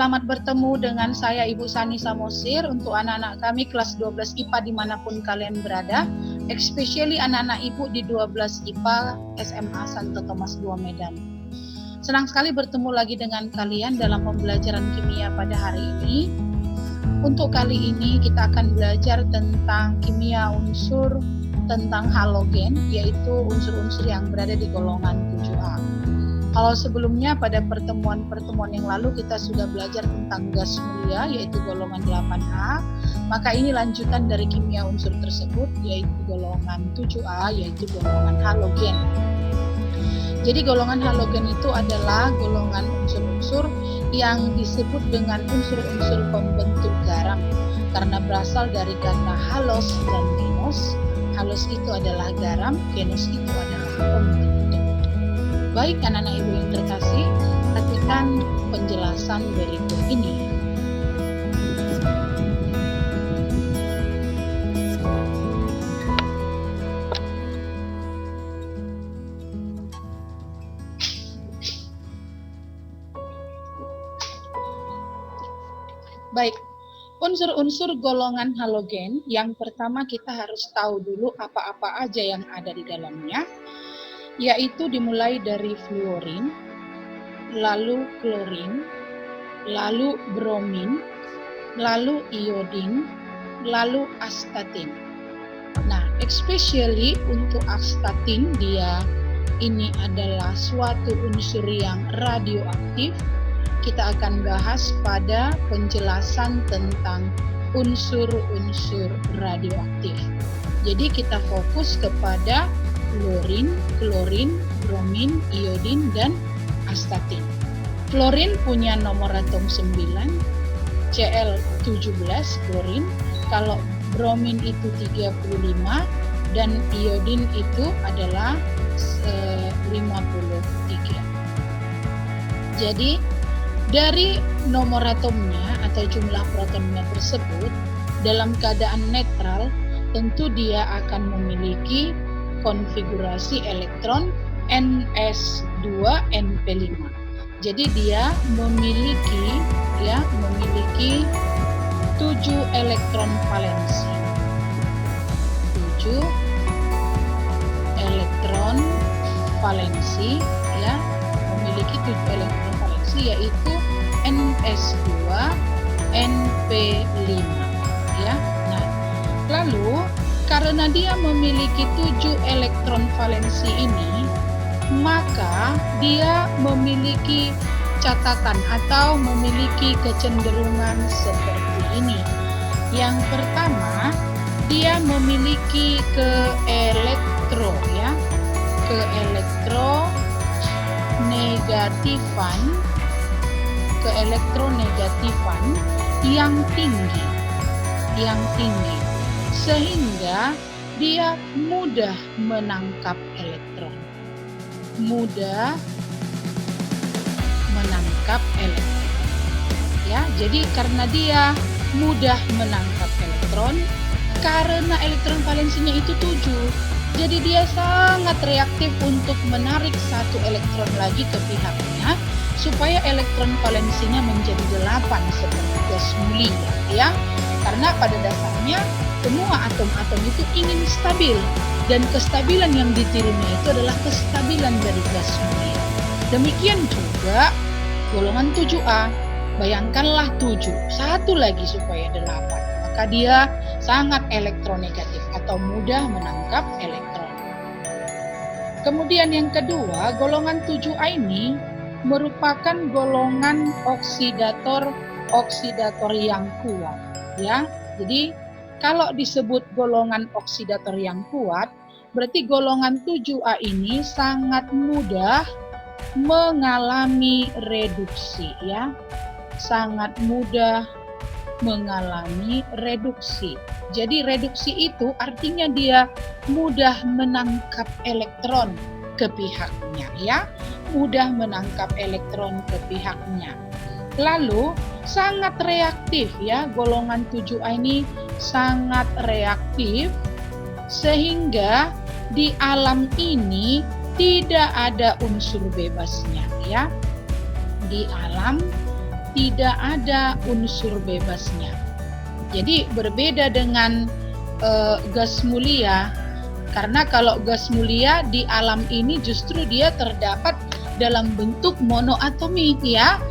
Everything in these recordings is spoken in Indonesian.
Selamat bertemu dengan saya Ibu Sani Samosir untuk anak-anak kami kelas 12 IPA dimanapun kalian berada, especially anak-anak Ibu di 12 IPA SMA Santo Thomas II Medan. Senang sekali bertemu lagi dengan kalian dalam pembelajaran kimia pada hari ini. Untuk kali ini kita akan belajar tentang kimia unsur tentang halogen, yaitu unsur-unsur yang berada di golongan 7A. Kalau sebelumnya pada pertemuan-pertemuan yang lalu kita sudah belajar tentang gas mulia yaitu golongan 8A, maka ini lanjutan dari kimia unsur tersebut yaitu golongan 7A yaitu golongan halogen. Jadi golongan halogen itu adalah golongan unsur-unsur yang disebut dengan unsur-unsur pembentuk garam karena berasal dari kata halos dan genos. Halos itu adalah garam, genos itu adalah pembentuk. Baik anak-anak Ibu yang terkasih, perhatikan penjelasan berikut ini. Baik, unsur-unsur golongan halogen yang pertama kita harus tahu dulu apa-apa aja yang ada di dalamnya, yaitu dimulai dari fluorin, lalu klorin, lalu bromin, lalu iodin, lalu astatin. Nah, especially untuk astatin, dia ini adalah suatu unsur yang radioaktif. Kita akan bahas pada penjelasan tentang unsur-unsur radioaktif. Jadi kita fokus kepada fluorin, klorin, bromin, iodin, dan astatin. Fluorin punya nomor atom 9, Cl17 fluorin. Kalau bromin itu 35 dan iodin itu adalah 53. Jadi dari nomor atomnya atau jumlah protonnya tersebut dalam keadaan netral tentu dia akan memiliki konfigurasi elektron ns2np5. Jadi dia memiliki 7 elektron valensi. 7 elektron valensi memiliki 7 elektron valensi yaitu ns2 np5 Nah, lalu karena dia memiliki 7 elektron valensi ini, maka dia memiliki catatan atau memiliki kecenderungan seperti ini. Yang pertama, dia memiliki keelektronegatifan yang tinggi. Sehingga dia mudah menangkap elektron. Jadi karena dia mudah menangkap elektron, karena elektron valensinya itu 7, jadi dia sangat reaktif untuk menarik satu elektron lagi ke pihaknya supaya elektron valensinya menjadi 8 seperti gas mulia Karena pada dasarnya semua atom-atom itu ingin stabil dan kestabilan yang ditirunya itu adalah kestabilan dari gas mulia. Demikian juga golongan 7A. Bayangkanlah 7, satu lagi supaya 8. Maka dia sangat elektronegatif atau mudah menangkap elektron. Kemudian yang kedua, golongan 7A ini merupakan golongan oksidator yang kuat. Jadi kalau disebut golongan oksidator yang kuat, berarti golongan 7A ini sangat mudah mengalami reduksi Sangat mudah mengalami reduksi. Jadi reduksi itu artinya dia mudah menangkap elektron ke pihaknya mudah menangkap elektron ke pihaknya. Lalu sangat reaktif golongan 7A ini sangat reaktif sehingga di alam ini tidak ada unsur bebasnya Di alam tidak ada unsur bebasnya. Jadi berbeda dengan gas mulia, karena kalau gas mulia di alam ini justru dia terdapat dalam bentuk monoatomik ya.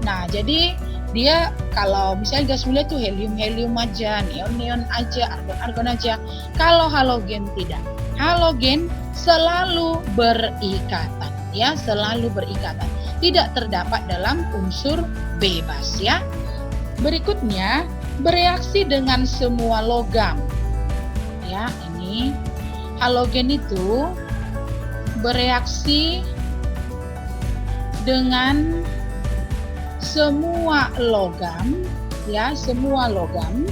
Nah, jadi dia kalau misalnya gas mulia itu helium aja, neon aja, argon aja. Kalau halogen tidak. Halogen selalu berikatan ya, selalu berikatan. Tidak terdapat dalam unsur bebas ya. Berikutnya, bereaksi dengan semua logam. Ya, ini halogen itu bereaksi dengan semua logam ya, semua logam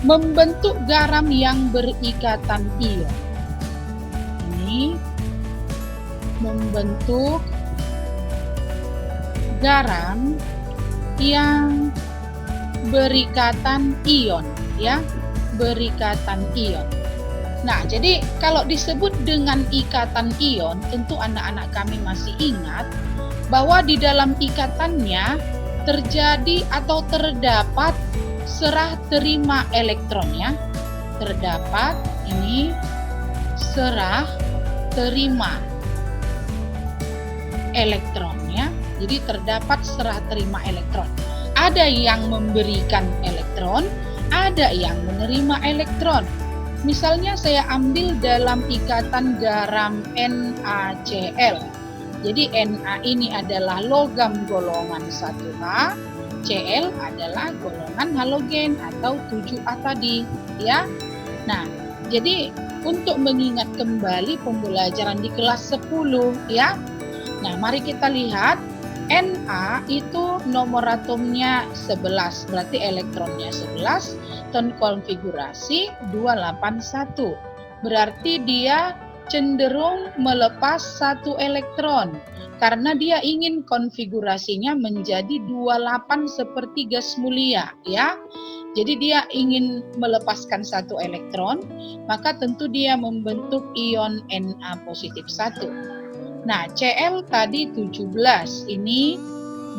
membentuk garam yang berikatan ion. Ini membentuk garam yang berikatan ion ya, berikatan ion. Nah, jadi kalau disebut dengan ikatan ion, tentu anak-anak kami masih ingat bahwa di dalam ikatannya terjadi atau terdapat serah terima elektron ya. Terdapat ini serah terima elektron ya. Jadi terdapat serah terima elektron. Ada yang memberikan elektron, ada yang menerima elektron. Misalnya saya ambil dalam ikatan garam NaCl. Jadi Na ini adalah logam golongan 1A, Cl adalah golongan halogen atau 7A tadi, ya. Nah, jadi untuk mengingat kembali pembelajaran di kelas 10, ya. Nah, mari kita lihat Na itu nomor atomnya 11, berarti elektronnya 11, dan konfigurasi 281. Berarti dia cenderung melepas satu elektron karena dia ingin konfigurasinya menjadi 28 seperti gas mulia ya. Jadi dia ingin melepaskan satu elektron, maka tentu dia membentuk ion Na positif 1. Nah, Cl tadi 17, ini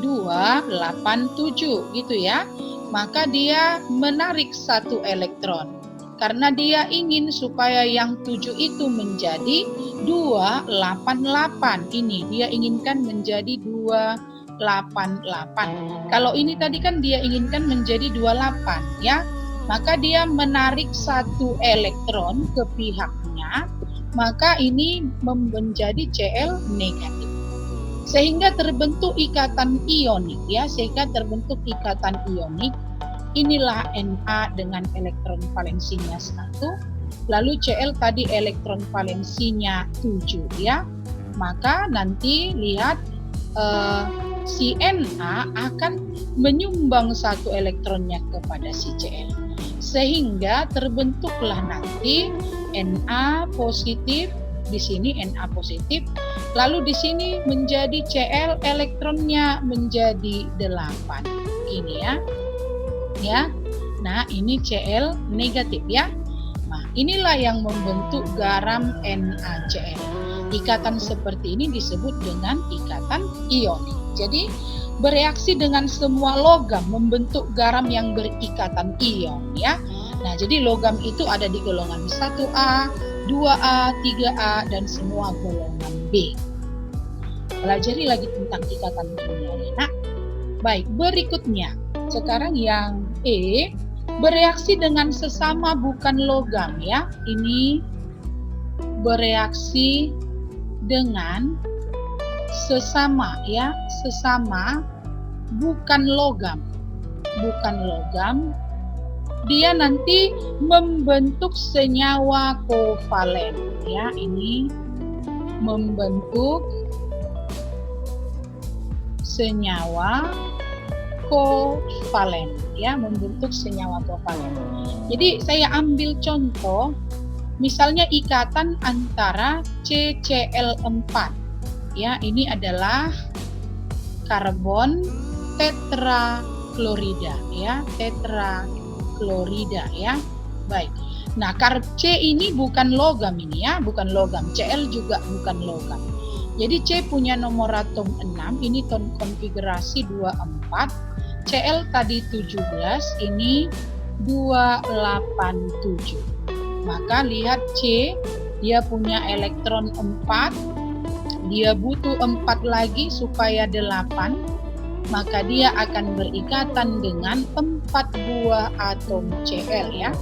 287 gitu ya. Maka dia menarik satu elektron. Karena dia ingin supaya yang 7 itu menjadi 288. Ini dia inginkan menjadi 288. Kalau ini tadi kan dia inginkan menjadi 28 ya. Maka dia menarik satu elektron ke pihaknya. Maka ini menjadi Cl negatif. Sehingga terbentuk ikatan ionik ya, sehingga terbentuk ikatan ionik. Inilah Na dengan elektron valensinya 1, lalu Cl tadi elektron valensinya 7 ya. Maka nanti lihat si Na akan menyumbang satu elektronnya kepada si Cl. Sehingga terbentuklah nanti Na positif, di sini Na positif, lalu di sini menjadi Cl elektronnya menjadi 8. Ini ya. Ya. Nah, ini Cl negatif ya. Nah, inilah yang membentuk garam NaCl. Ikatan seperti ini disebut dengan ikatan ionik. Jadi, bereaksi dengan semua logam membentuk garam yang berikatan ion ya. Nah, jadi logam itu ada di golongan 1A, 2A, 3A, dan semua golongan B. Pelajari lagi tentang ikatan kimiawi. Nah, baik, berikutnya. Sekarang yang E, bereaksi dengan sesama bukan logam ya. Ini bereaksi dengan sesama ya, sesama bukan logam. Bukan logam. Dia nanti membentuk senyawa kovalen ya. Ini membentuk senyawa kovalen ya, membentuk senyawa kovalen. Jadi saya ambil contoh misalnya ikatan antara CCl4 ya, ini adalah karbon tetraklorida ya, tetraklorida ya. Baik. Nah, C ini bukan logam ini ya, bukan logam. Cl juga bukan logam. Jadi C punya nomor atom 6, ini konfigurasi 24, Cl tadi 17, ini 287. Maka lihat C, dia punya elektron 4, dia butuh 4 lagi supaya 8, maka dia akan berikatan dengan 4 buah atom Cl ya.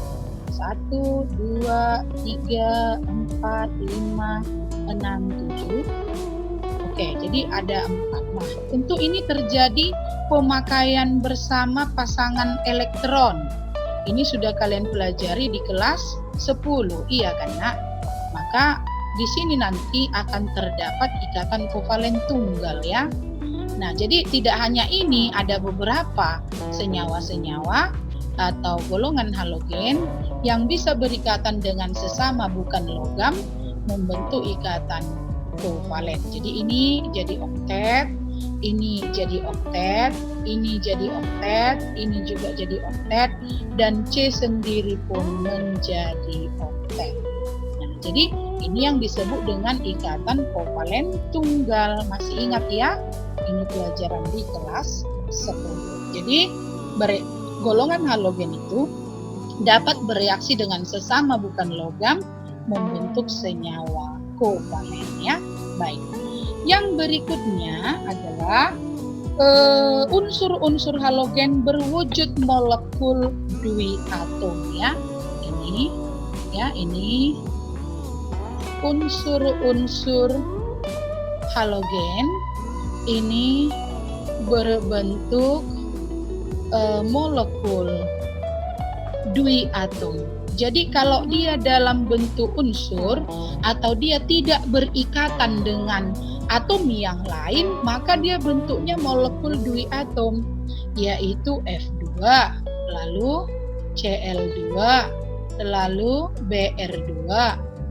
1, 2, 3, 4, 5, 6, 7. Oke, jadi ada 4. Nah, tentu ini terjadi pemakaian bersama pasangan elektron. Ini sudah kalian pelajari di kelas 10, iya kan nak? Maka di sini nanti akan terdapat ikatan kovalen tunggal ya. Nah, jadi tidak hanya ini, ada beberapa senyawa-senyawa atau golongan halogen yang bisa berikatan dengan sesama bukan logam membentuk ikatan kovalen. Jadi ini jadi oktet, ini jadi oktet, ini jadi oktet, ini juga jadi oktet, dan C sendiri pun menjadi oktet. Nah, jadi ini yang disebut dengan ikatan kovalen tunggal. Masih ingat ya? Ini pelajaran di kelas 10. Jadi golongan halogen itu dapat bereaksi dengan sesama bukan logam membentuk senyawa kovalen ya. Baik. Yang berikutnya adalah unsur-unsur halogen berwujud molekul duiatom ya. Ini unsur-unsur halogen ini berbentuk molekul duiatom. Jadi kalau dia dalam bentuk unsur atau dia tidak berikatan dengan atom yang lain, maka dia bentuknya molekul duiatom, yaitu F2, lalu Cl2, lalu Br2,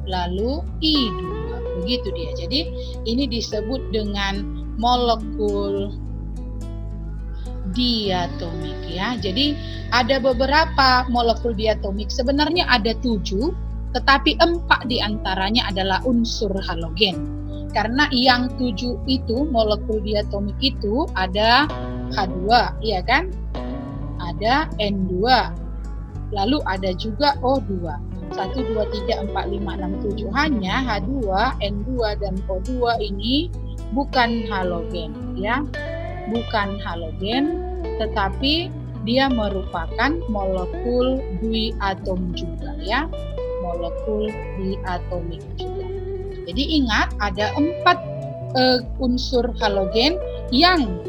lalu I2. Begitu dia. Jadi ini disebut dengan molekul diatomik ya. Jadi ada beberapa molekul diatomik, sebenarnya ada 7, tetapi 4 diantaranya adalah unsur halogen. Karena yang 7 itu molekul diatomik itu ada H2, iya kan? Ada N2, lalu ada juga O2. 1, 2, 3, 4, 5, 6, 7. Hanya H2, N2, dan O2 ini bukan halogen ya. Bukan halogen, tetapi dia merupakan molekul duiatom juga ya. Molekul diatomik juga. Jadi ingat ada 4 unsur halogen yang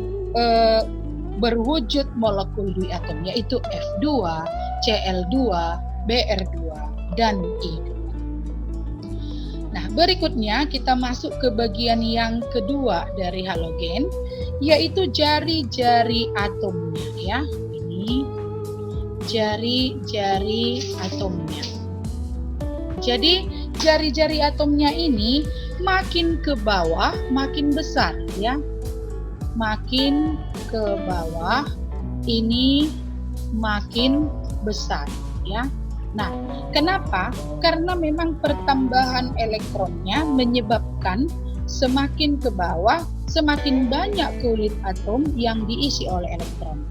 berwujud molekul duiatom, yaitu F2, Cl2, Br2, dan I2. Nah, berikutnya kita masuk ke bagian yang kedua dari halogen, yaitu jari-jari atomnya ya. Ini jari-jari atomnya. Jadi jari-jari atomnya ini makin ke bawah makin besar ya. Makin ke bawah ini makin besar ya. Nah, kenapa? Karena memang pertambahan elektronnya menyebabkan semakin ke bawah semakin banyak kulit atom yang diisi oleh elektron.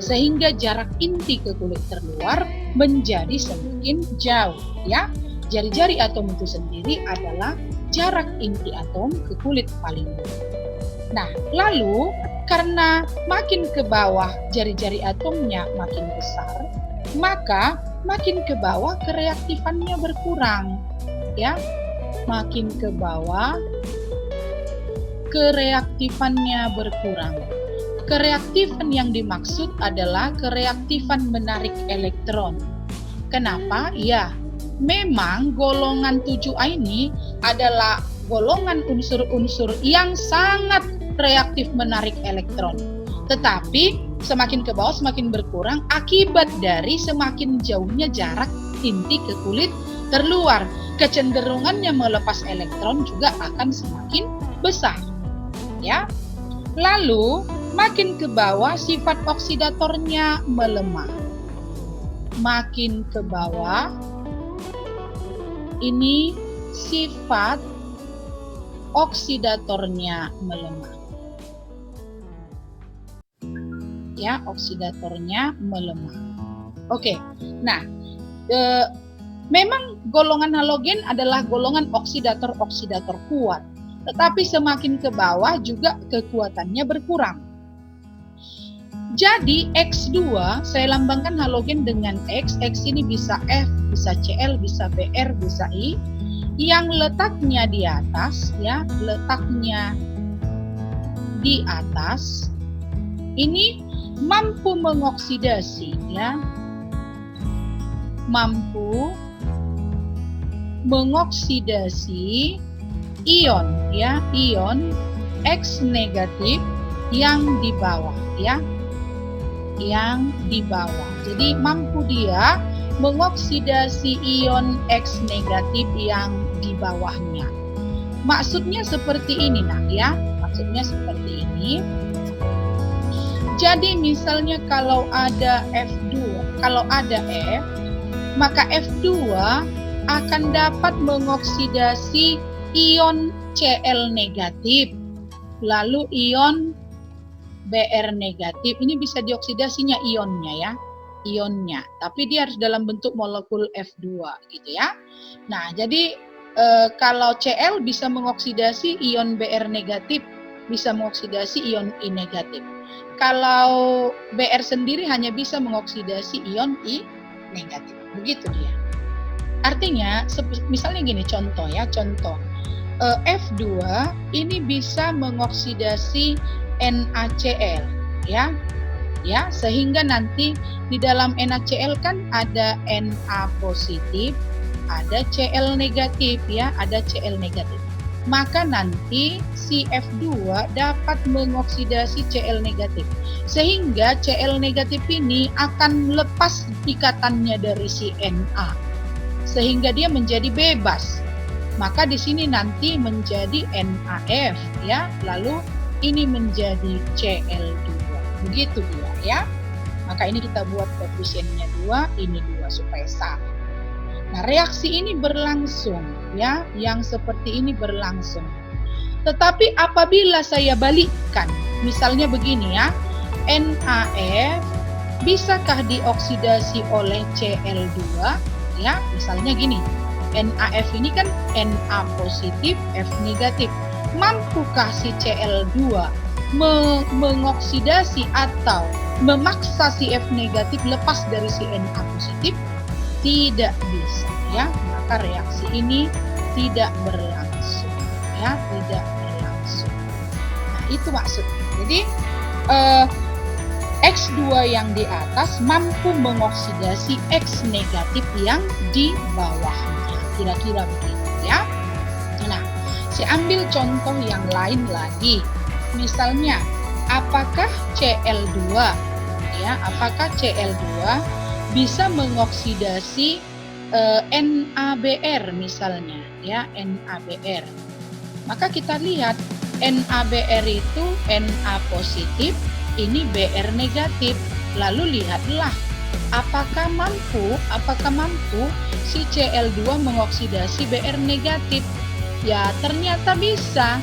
Sehingga jarak inti ke kulit terluar menjadi semakin jauh ya. Jari-jari atom itu sendiri adalah jarak inti atom ke kulit paling bawah. Nah, lalu karena makin ke bawah jari-jari atomnya makin besar, maka makin ke bawah kereaktifannya berkurang ya. Makin ke bawah kereaktifannya berkurang. Kereaktifan yang dimaksud adalah kereaktifan menarik elektron. Kenapa? Ya, memang golongan 7A ini adalah golongan unsur-unsur yang sangat reaktif menarik elektron. Tetapi semakin ke bawah semakin berkurang akibat dari semakin jauhnya jarak inti ke kulit terluar. Kecenderungannya melepas elektron juga akan semakin besar. Ya. Lalu makin ke bawah sifat oksidatornya melemah. Makin ke bawah ini sifat oksidatornya melemah. Ya, oksidatornya melemah. Oke, nah memang golongan halogen adalah golongan oksidator-oksidator kuat, tetapi semakin ke bawah juga kekuatannya berkurang. Jadi X2 saya lambangkan halogen dengan X. X ini bisa F, bisa Cl, bisa Br, bisa I. Yang letaknya di atas, ya, letaknya di atas ini mampu mengoksidasi, ya, mampu mengoksidasi ion, ya, ion X negatif yang di bawah, ya, yang di bawah. Jadi mampu dia mengoksidasi ion X negatif yang di bawahnya. Maksudnya seperti ini, nah, ya, maksudnya seperti ini. Jadi misalnya kalau ada F2, kalau ada F, maka F2 akan dapat mengoksidasi ion Cl negatif, lalu ion Br negatif. Ini bisa dioksidasinya ionnya, ya, ionnya. Tapi dia harus dalam bentuk molekul F2, gitu ya. Nah, jadi kalau Cl bisa mengoksidasi ion Br negatif, bisa mengoksidasi ion I negatif. Kalau Br sendiri hanya bisa mengoksidasi ion I negatif. Begitu dia. Artinya, misalnya gini contoh, ya, contoh. F2 ini bisa mengoksidasi NaCl, ya. Ya, sehingga nanti di dalam NaCl kan ada Na positif, ada Cl negatif, ya, ada Cl negatif. Maka nanti si F2 dapat mengoksidasi Cl negatif. Sehingga Cl negatif ini akan lepas ikatannya dari si Na. Sehingga dia menjadi bebas. Maka di sini nanti menjadi NaF, ya. Lalu ini menjadi Cl2. Begitu dia, ya. Maka ini kita buat koefisiennya 2, ini 2 supaya sama. Nah, reaksi ini berlangsung, ya, yang seperti ini berlangsung. Tetapi apabila saya balikkan, misalnya begini, ya, NaF bisakah dioksidasi oleh Cl2, ya, misalnya gini, NaF ini kan Na positif, F negatif. Mampukah si Cl2 mengoksidasi atau memaksa si F negatif lepas dari si Na positif? Tidak bisa, ya. Maka reaksi ini tidak berlangsung, ya, tidak berlangsung. Nah, itu maksudnya. Jadi X2 yang di atas mampu mengoksidasi X negatif yang di bawahnya. Kira-kira begitu, ya. Nah, saya ambil contoh yang lain lagi. Misalnya, apakah Cl2, ya, apakah Cl2 bisa mengoksidasi NaBr misalnya, ya, NaBr. Maka kita lihat NaBr itu Na positif, ini Br negatif. Lalu lihatlah apakah mampu si Cl2 mengoksidasi Br negatif. Ya, ternyata bisa.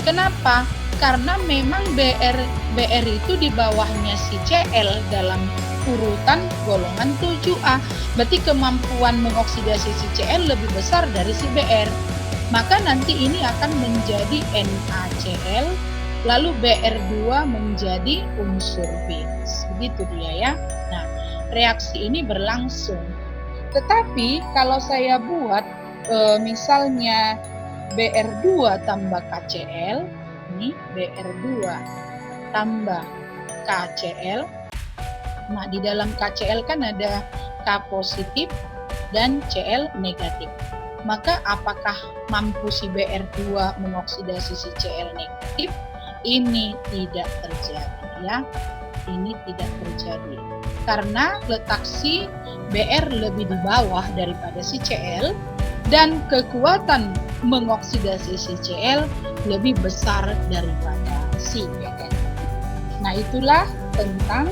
Kenapa? Karena memang Br itu di bawahnya si Cl dalam urutan golongan 7A. Berarti kemampuan mengoksidasi si Cl lebih besar dari si Br. Maka nanti ini akan menjadi NaCl, lalu Br2 menjadi unsur base. Begitu dia, ya. Nah, reaksi ini berlangsung. Tetapi kalau saya buat misalnya Br2 tambah KCl, ini Br2 tambah KCl. Nah, di dalam KCl kan ada K positif dan Cl negatif. Maka apakah mampu si Br2 mengoksidasi si Cl negatif? Ini tidak terjadi, ya. Ini tidak terjadi. Karena letak si Br lebih di bawah daripada si Cl dan kekuatan mengoksidasi si Cl lebih besar daripada si Br. Nah, itulah tentang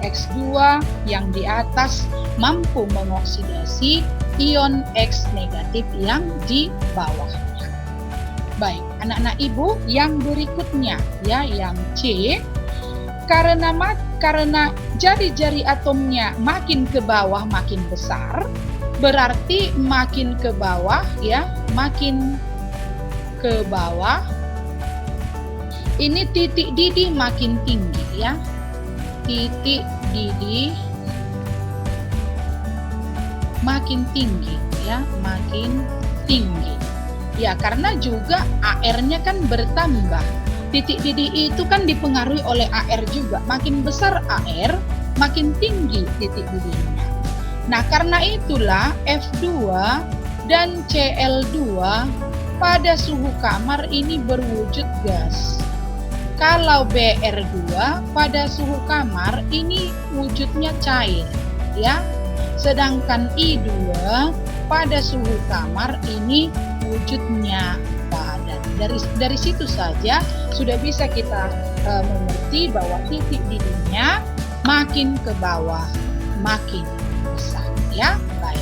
X2 yang di atas mampu mengoksidasi ion X negatif yang di bawahnya. Baik, anak-anak ibu, yang berikutnya ya, yang C, karena jari-jari atomnya makin ke bawah makin besar, berarti makin ke bawah ya, makin ke bawah ini titik didih makin tinggi ya. Titik didih makin tinggi ya, makin tinggi. Ya, karena juga AR-nya kan bertambah. Titik didih itu kan dipengaruhi oleh AR juga. Makin besar AR, makin tinggi titik didihnya. Nah, karena itulah F2 dan Cl2 pada suhu kamar ini berwujud gas. Kalau Br2 pada suhu kamar ini wujudnya cair, ya. Sedangkan I2 pada suhu kamar ini wujudnya padat. Dari situ saja sudah bisa kita mengerti bahwa titik didihnya makin ke bawah makin besar ya. Baik.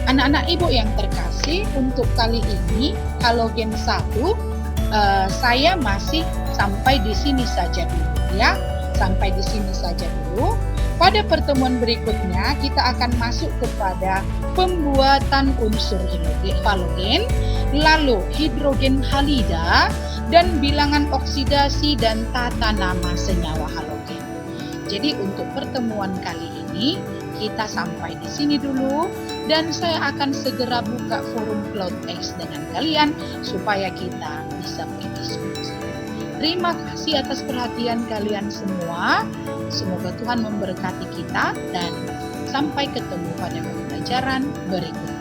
Anak-anak ibu yang terkasih, untuk kali ini halogen 1 saya masih sampai di sini saja dulu ya. Sampai di sini saja dulu. Pada pertemuan berikutnya kita akan masuk kepada pembuatan unsur halogen, lalu hidrogen halida, dan bilangan oksidasi dan tata nama senyawa halogen. Jadi untuk pertemuan kali ini kita sampai di sini dulu, dan saya akan segera buka forum CloudX dengan kalian supaya kita bisa berdiskusi. Terima kasih atas perhatian kalian semua. Semoga Tuhan memberkati kita dan sampai ketemu pada pembelajaran berikutnya.